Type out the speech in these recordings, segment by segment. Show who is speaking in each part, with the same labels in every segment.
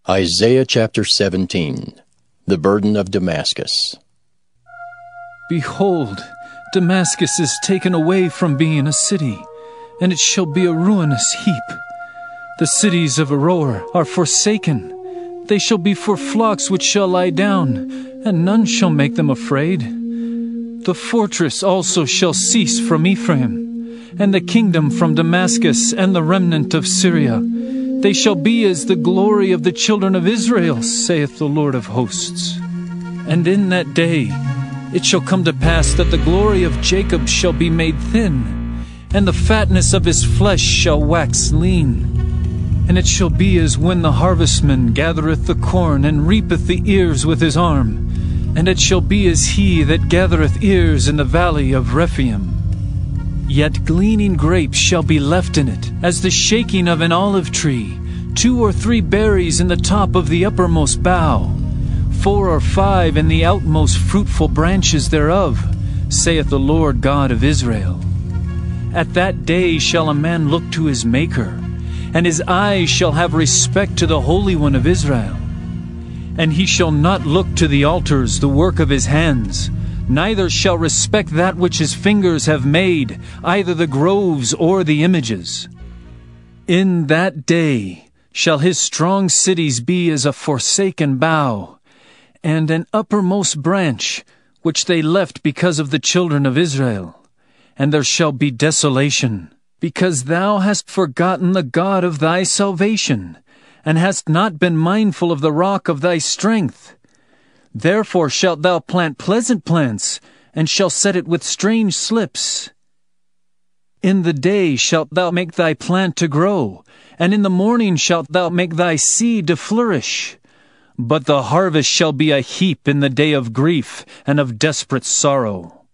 Speaker 1: Isaiah chapter 17. The burden of Damascus.
Speaker 2: Behold, Damascus is taken away from being a city, and it shall be a ruinous heap. The cities of Aroer are forsaken. They shall be for flocks which shall lie down, and none shall make them afraid. The fortress also shall cease from Ephraim, and the kingdom from Damascus, and the remnant of Syria. They shall be as the glory of the children of Israel, saith the Lord of hosts. And in that day it shall come to pass that the glory of Jacob shall be made thin, and the fatness of his flesh shall wax lean. And it shall be as when the harvestman gathereth the corn, and reapeth the ears with his arm. And it shall be as he that gathereth ears in the valley of Ephraim. Yet gleaning grapes shall be left in it, as the shaking of an olive tree, 2 or 3 berries in the top of the uppermost bough, 4 or 5 in the outmost fruitful branches thereof, saith the Lord God of Israel. At that day shall a man look to his Maker, and his eyes shall have respect to the Holy One of Israel. And he shall not look to the altars, the work of his hands, neither shall respect that which his fingers have made, either the groves or the images. In that day shall his strong cities be as a forsaken bough, and an uppermost branch, which they left because of the children of Israel. And there shall be desolation, because thou hast forgotten the God of thy salvation, and hast not been mindful of the rock of thy strength. Therefore shalt thou plant pleasant plants, and shalt set it with strange slips. In the day shalt thou make thy plant to grow, and in the morning shalt thou make thy seed to flourish. But the harvest shall be a heap in the day of grief and of desperate sorrow.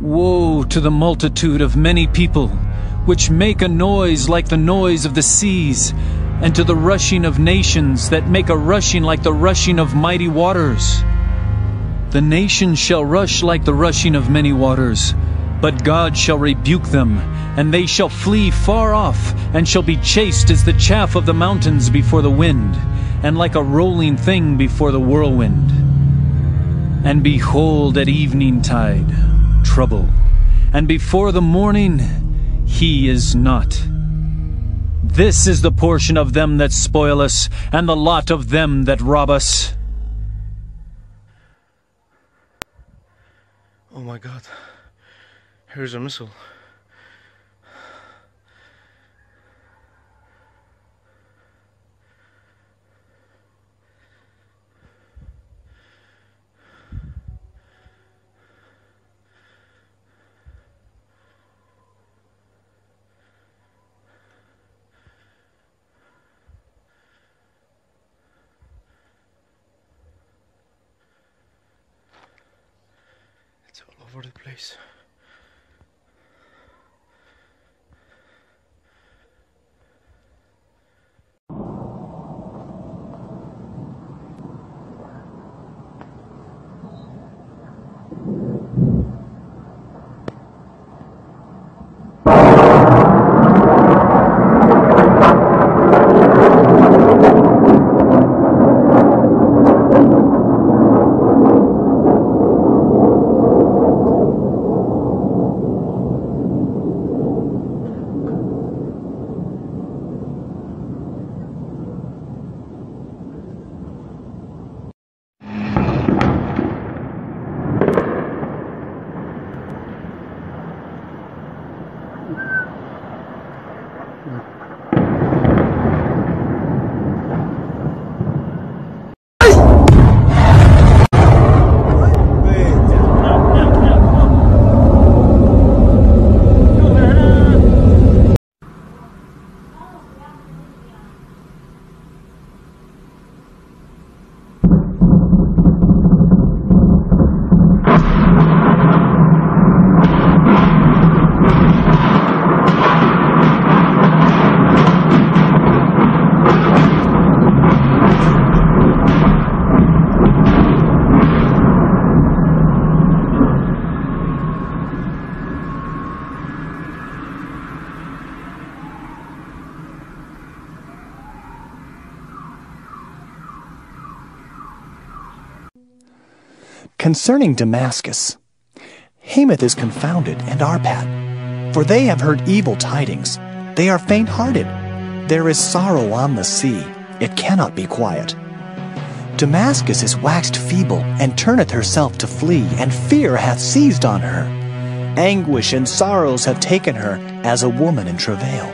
Speaker 2: Woe to the multitude of many people, which make a noise like the noise of the seas, and to the rushing of nations that make a rushing like the rushing of mighty waters. The nations shall rush like the rushing of many waters, but God shall rebuke them, and they shall flee far off, and shall be chased as the chaff of the mountains before the wind, and like a rolling thing before the whirlwind. And behold, at eventide, trouble, and before the morning, he is not. This is the portion of them that spoil us, and the lot of them that rob us.
Speaker 3: Oh my God, here's a missile. It's all over the place.
Speaker 4: Concerning Damascus, Hamath is confounded, and Arpad, for they have heard evil tidings. They are faint-hearted. There is sorrow on the sea. It cannot be quiet. Damascus is waxed feeble, and turneth herself to flee, and fear hath seized on her. Anguish and sorrows have taken her, as a woman in travail.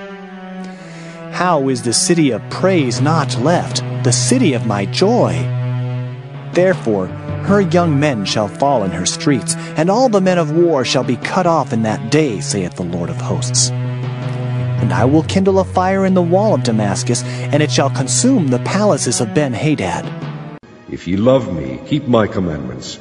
Speaker 4: How is the city of praise not left, the city of my joy? Therefore her young men shall fall in her streets, and all the men of war shall be cut off in that day, saith the Lord of hosts. And I will kindle a fire in the wall of Damascus, and it shall consume the palaces of Ben-Hadad.
Speaker 5: If ye love me, keep my commandments,